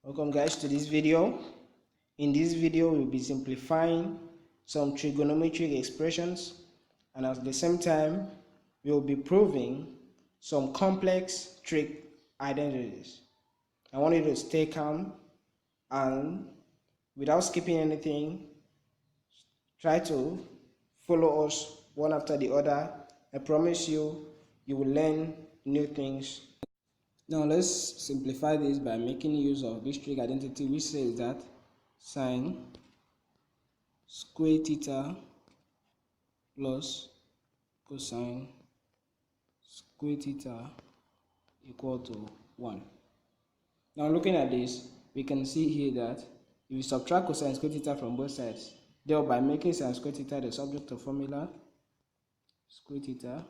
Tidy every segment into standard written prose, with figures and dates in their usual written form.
Welcome guys to this video. In this video we'll be simplifying some trigonometric expressions, and at the same time we'll be proving some complex trig identities. I want you to stay calm and without skipping anything, try to follow us one after the other. I promise you, you will learn new things. Now let's simplify this by making use of this trig identity, which says that sine square theta plus cosine square theta equal to 1. Now looking at this, we can see here that if we subtract cosine square theta from both sides, thereby making sine square theta the subject of formula, square theta,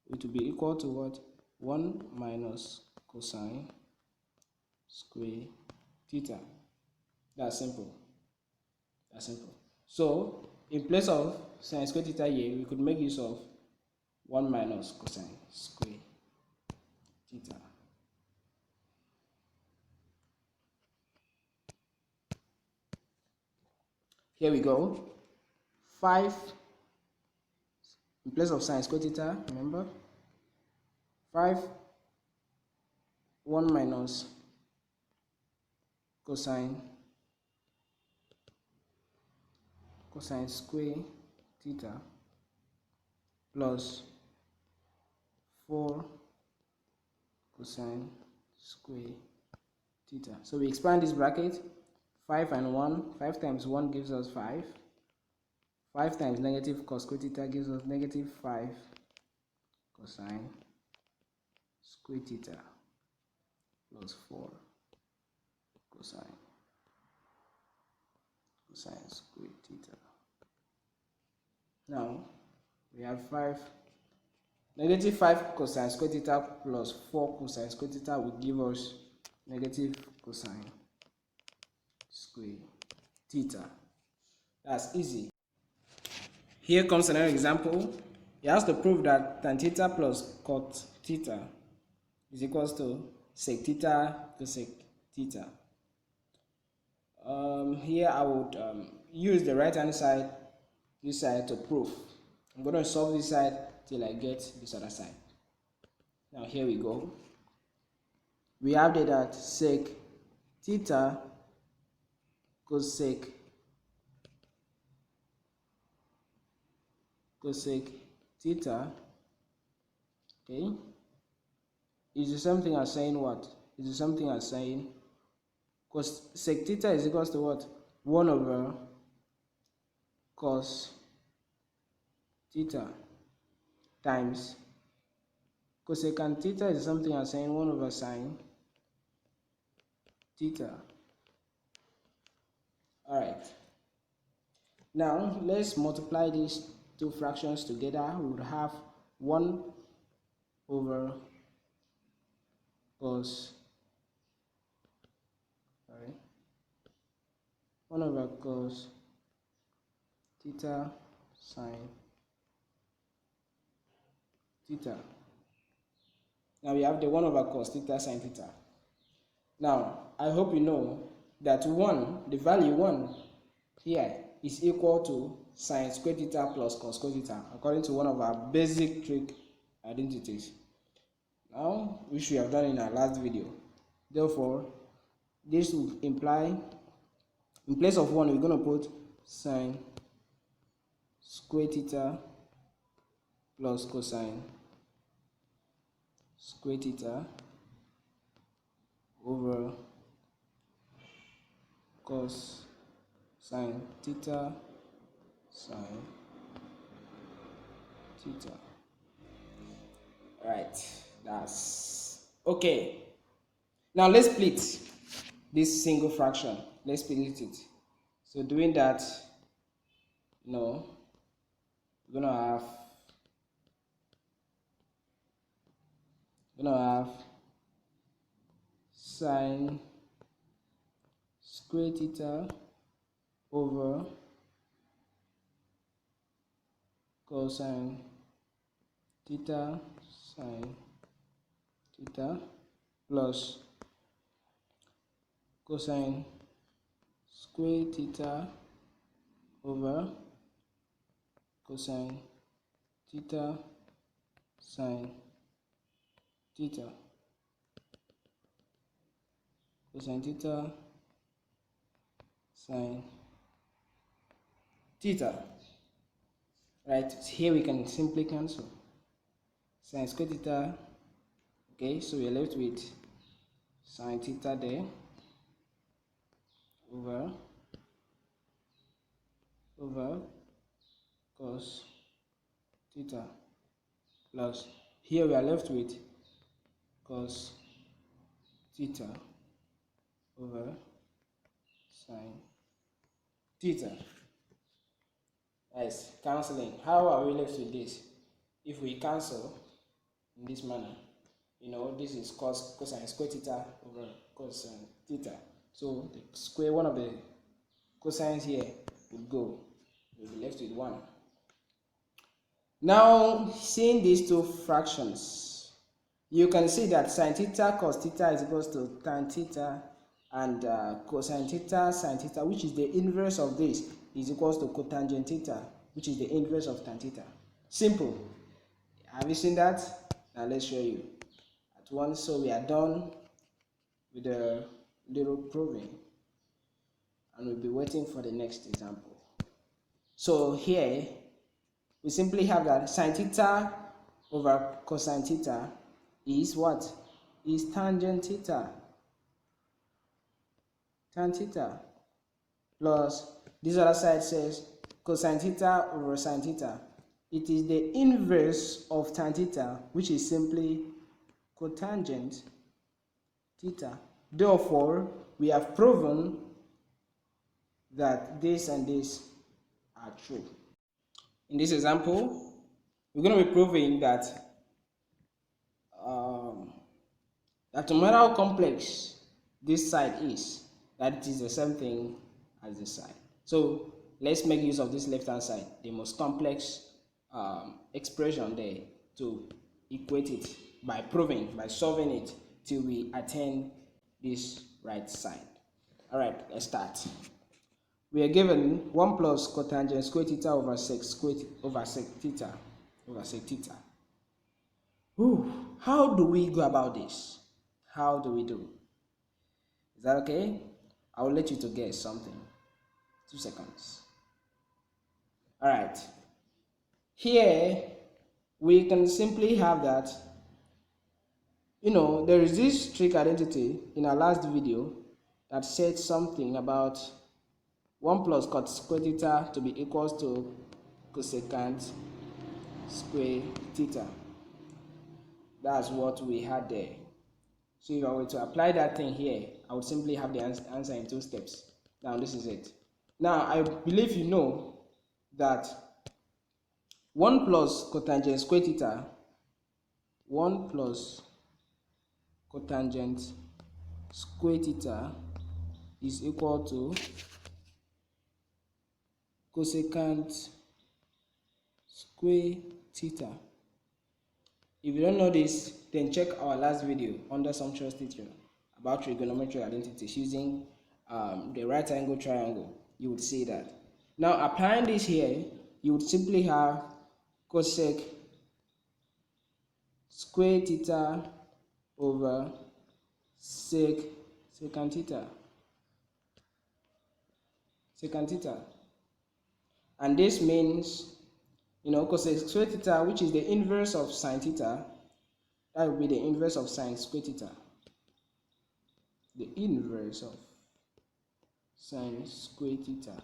it will be equal to what? 1 minus cosine square theta. That's simple. So in place of sine square theta here, we could make use of 1 minus cosine square theta. Here we go. 5 in place of sine square theta, remember? 1 minus cosine square theta plus 4 cosine square theta. So we expand this bracket. 5 and 1, 5 times 1 gives us 5. 5 times negative cos square theta gives us negative 5 cosine square theta plus 4 cosine square theta. Now we have negative 5 cosine square theta plus 4 cosine square theta will give us negative cosine square theta. That's easy. Here comes another example. He has to prove that tan theta plus cot theta is equals to sec theta cosec theta. Here I would use the right hand side, this side, to prove. I'm going to solve this side till I get this other side. Now here we go. We have that sec theta cosec theta, okay, is the same thing as saying what? Is the same thing as saying sec theta is equals to what? 1 over cos theta times cosecant theta is something as saying 1 over sine theta. Alright, now let's multiply these two fractions together. We would have 1 over cos 1 over cos theta sine theta. Now we have the 1 over cos theta sine theta. Now I hope you know that the value 1 here is equal to sine square theta plus cos square theta, according to one of our basic trig identities, now which we have done in our last video. Therefore, this would imply, in place of 1, we're going to put sine square theta plus cosine square theta over cos sine theta sine theta. Right, that's okay. Now let's split this single fraction. Let's split it. So doing that, we're gonna have sine square theta over cosine theta sine theta plus cosine square theta over cosine theta sine theta. Cosine theta sine theta. Right, here we can simply cancel sine square theta. Okay, so we are left with sine theta there over cos theta plus here we are left with cos theta over sine theta. Nice, cancelling. How are we left with this? If we cancel in this manner, you know, this is cosine square theta over cosine theta. So the square, one of the cosines here would go. We'll be left with 1. Now, seeing these two fractions, you can see that sine theta cos theta is equals to tan theta, and cosine theta sine theta, which is the inverse of this, is equals to cotangent theta, which is the inverse of tan theta. Simple. Have you seen that? Now let's show you at once. So we are done with the little proving, and we'll be waiting for the next example. So here we simply have that sine theta over cosine theta is what? Is tangent theta. Tan theta plus this other side says cosine theta over sine theta. It is the inverse of tan theta, which is simply cotangent theta. Therefore, we have proven that this and this are true. In this example, we're going to be proving that that no matter how complex this side is, that it is the same thing as this side. So let's make use of this left hand side, the most complex expression there, to equate it by proving, by solving it till we attain this right side. All right, let's start. We are given 1 plus cotangent square theta over sec theta. How do we go about this? How do we do? Is that okay? I will let you to guess something. 2 seconds. All right. Here we can simply have that, you know, there is this trig identity in our last video that said something about 1 plus cot square theta to be equals to cosecant square theta. That's what we had there. So if I were to apply that thing here, I would simply have the answer in 2 steps. Now this is it. Now I believe you know that 1 plus cotangent square theta, 1 plus cotangent square theta is equal to cosecant square theta. If you don't know this, then check our last video under sumptuous teacher about trigonometry identities using the right angle triangle. You would see that. Now applying this here, you would simply have cosec square theta over secant theta. And this means, you know, cosec square theta, which is the inverse of sine theta, that will be the inverse of sine square theta. The inverse of sine square theta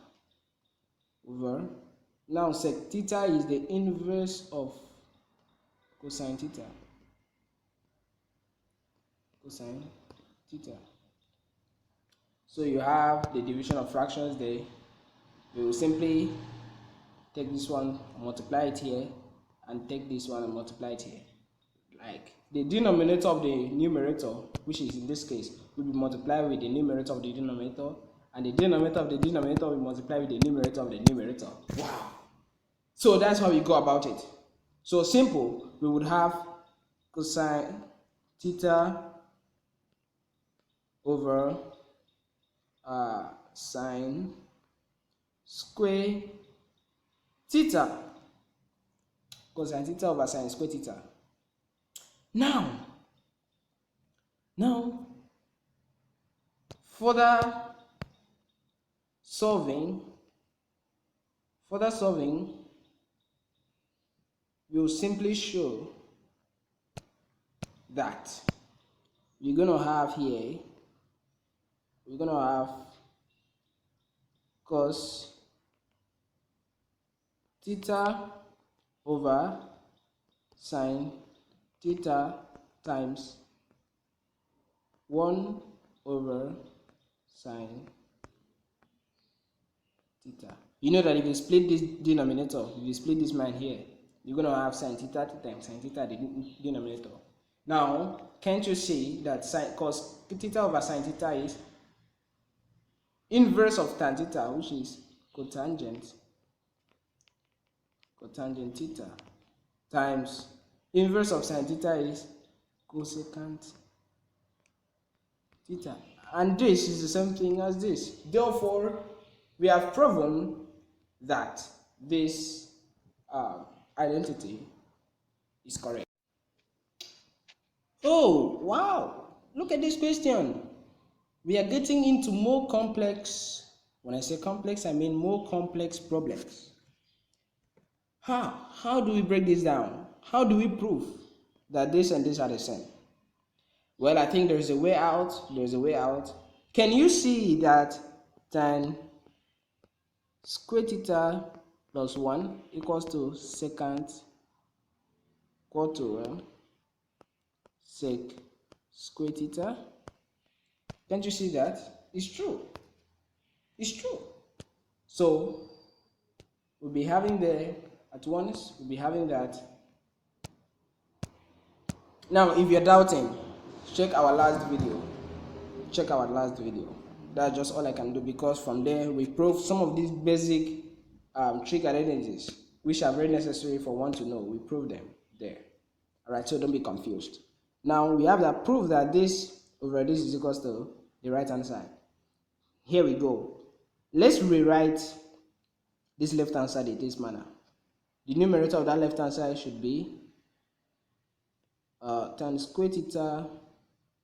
over, now sec theta is the inverse of cosine theta. So you have the division of fractions there. We will simply take this one, multiply it here, and take this one and multiply it here. Like the denominator of the numerator, which is in this case, will be multiplied with the numerator of the denominator, and the denominator of the denominator will multiply with the numerator of the numerator. Wow! So that's how we go about it. So simple, we would have cosine theta over sine square theta, cosine theta over sine square theta. Now further solving, we'll simply show that we're going to have here, cos theta over sine theta times 1 over sine theta. You know that if you split this denominator, if you split this line here, you're going to have sine theta times sine theta, the denominator. Now, can't you see that cos theta over sine theta is inverse of tan theta, which is cotangent theta, times inverse of sine theta is cosecant theta. And this is the same thing as this. Therefore, we have proven that this identity is correct. Oh, wow! Look at this question. We are getting into more complex, when I say complex, I mean more complex problems. How do we break this down? How do we prove that this and this are the same? Well, I think there's a way out. Can you see that tan square theta plus 1 equals to secant quaternion sec square theta? Can't you see that? It's true. So we'll be having there at once, we'll be having that. Now, if you're doubting, check our last video. That's just all I can do, because from there we proved some of these basic trig identities, which are very necessary for one to know. We proved them there. Alright, so don't be confused. Now we have that proof that this over this is equals to the right hand side. Here we go. Let's rewrite this left hand side in this manner. The numerator of that left hand side should be tan square theta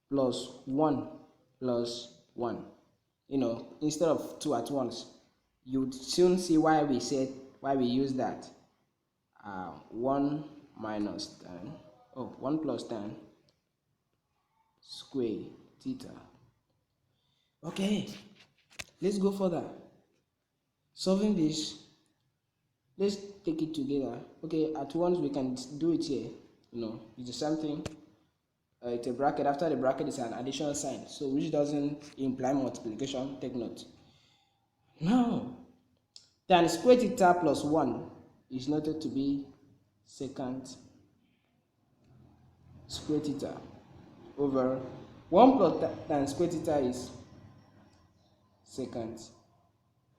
plus 1 plus 1. Instead of 2 at once, you'd soon see why we use that. 1 minus tan, 1 plus tan square theta. Okay, let's go further. Solving this, let's take it together. Okay, at once we can do it here. It's the same thing. It's a bracket. After the bracket is an additional sign, so which doesn't imply multiplication. Take note. Now, tan square theta plus 1 is noted to be secant square theta over 1 plus tan square theta is secant.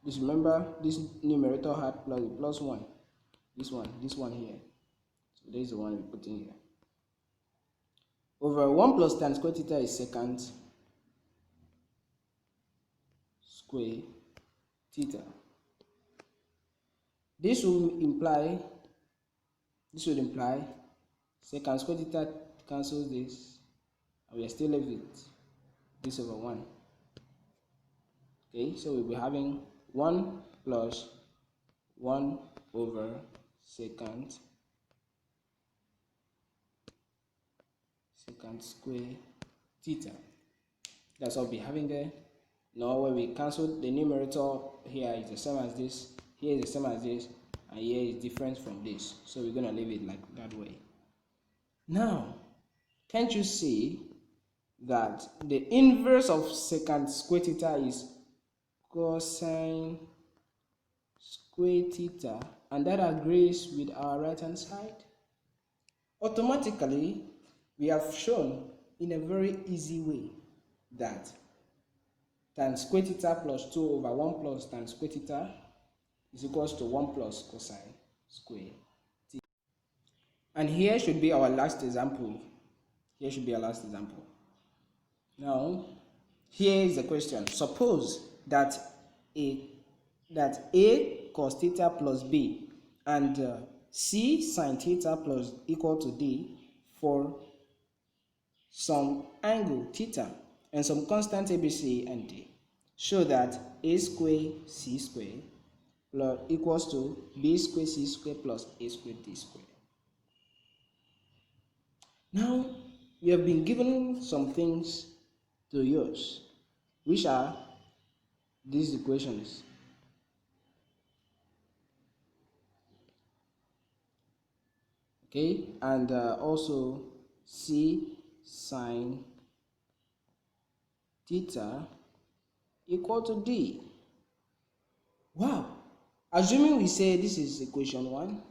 Just remember, this numerator had plus 1. This one here. So there is the one we put in here. Over 1 plus tan square theta is secant square theta. This would imply secant square theta cancels this, and we are still left with this over 1. Okay, so we'll be having 1 plus 1 over secant square theta. That's what we'll be having there. Now when we cancel, the numerator here is the same as this, here is the same as this, and here is different from this. So we're going to leave it like that way. Now, can't you see that the inverse of secant square theta is cosine square theta, and that agrees with our right hand side? Automatically, we have shown in a very easy way that tan square theta plus 2 over 1 plus tan square theta is equals to 1 plus cosine square theta. And here should be our last example. Here should be our last example. Now, here is the question. Suppose that a cos theta plus b and c sin theta plus equal to d for some angle theta and some constant ABC and d. Show that a square c square plus equals to b square c square plus a square d square. Now, we have been given some things to use, which are these equations. Okay, and also c sine theta equal to d. Wow! Assuming we say this is equation 1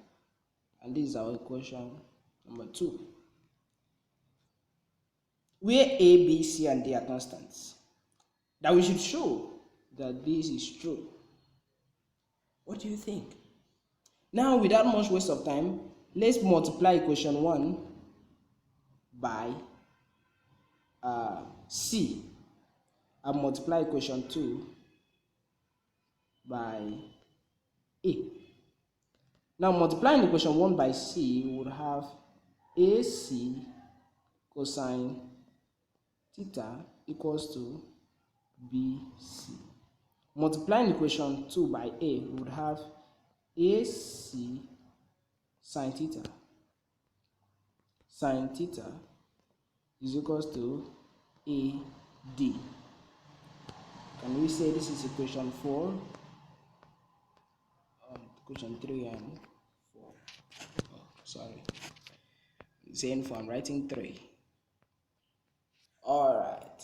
and this is our equation number 2, where a, b, c, and d are constants, that we should show that this is true. What do you think? Now, without much waste of time, let's multiply equation 1 by c and multiply equation 2 by a. Now, multiplying equation 1 by c, we would have ac cosine theta equals to bc. Multiplying equation 2 by a, we would have ac sine theta. Sine theta is equals to AD. Can we say this is equation 4? Equation 3 and 4. Oh, sorry. It's saying 4, I'm writing 3. Alright.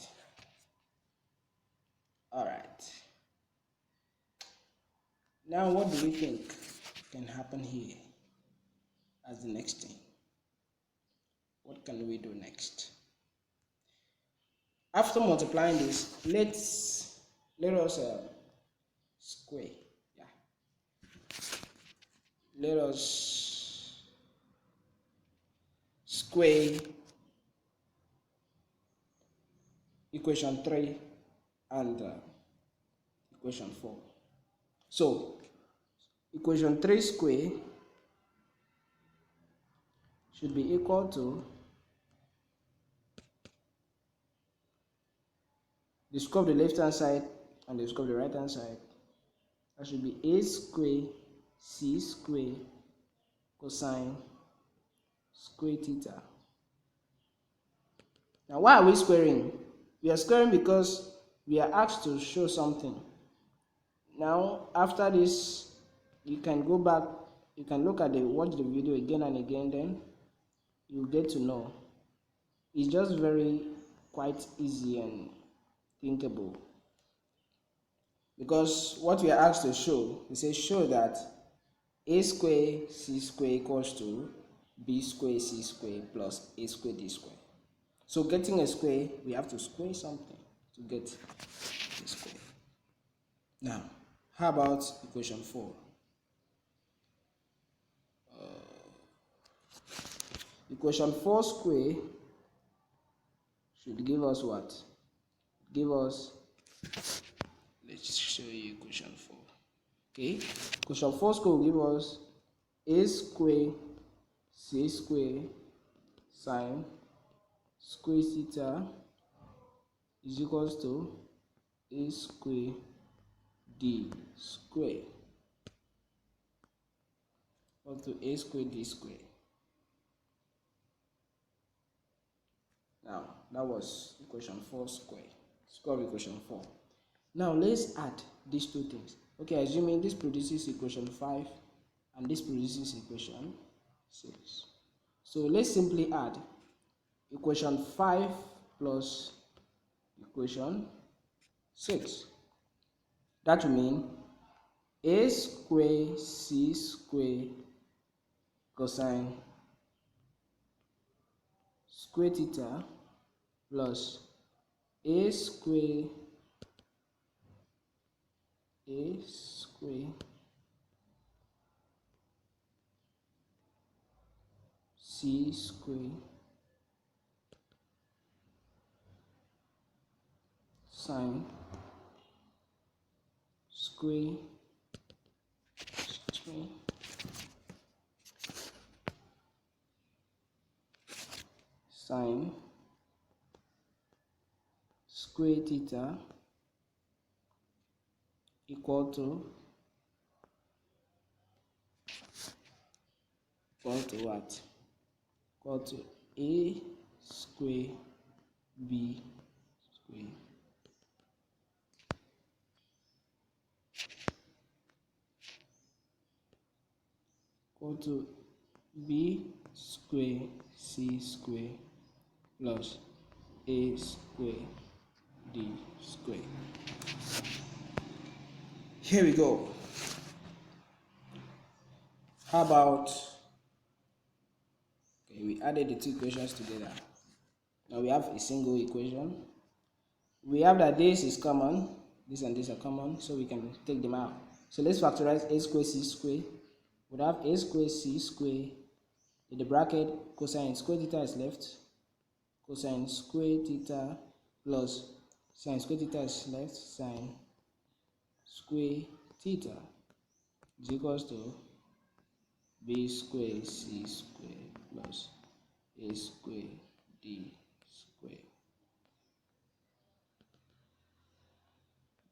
Now, what do we think can happen here as the next thing? What can we do next? After multiplying this, let us square. Let us square equation 3 and equation 4. So, equation 3 square should be equal to the square of the left hand side and the square of the right hand side. That should be a square c square cosine square theta. Now, why are we squaring? We are squaring because we are asked to show something. Now, after this, you can go back, you can watch the video again and again, then you'll get to know. It's just quite easy and thinkable. Because what we are asked to show, we say show that a square c square equals to b square c square plus a square d square. So getting a square, we have to square something to get a square. Now, how about equation 4? Equation 4 square should give us what? Let's show you equation 4. Okay, equation 4 square will give us a square c square sine square theta is equals to a square d square equal to a square d square. Now, that was equation 4 square of equation 4. Now, let's add these two things. Okay, assuming this produces equation 5 and this produces equation 6. So, let's simply add equation 5 plus equation 6. That will mean a square c square cosine square theta plus a square c square sine square sine square theta equal to what? Equal to a square b square equal to b square c square plus a square d square. Here we go. How about, okay, we added the two equations together. Now we have a single equation. We have that this is common, this and this are common, so we can take them out. So let's factorize a square c square. We have a square c square in the bracket, cosine square theta is left, cosine square theta plus sine square theta is left, sine square theta is equals to b square c square plus a square d square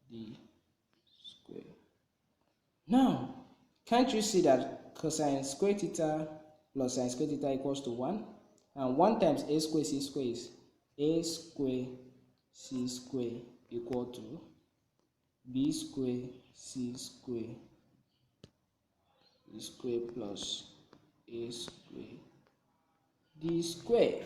d square. Now, can't you see that cosine square theta plus sine square theta equals to 1? And 1 times a square c square is a square c square equal to b square c square plus a square d square.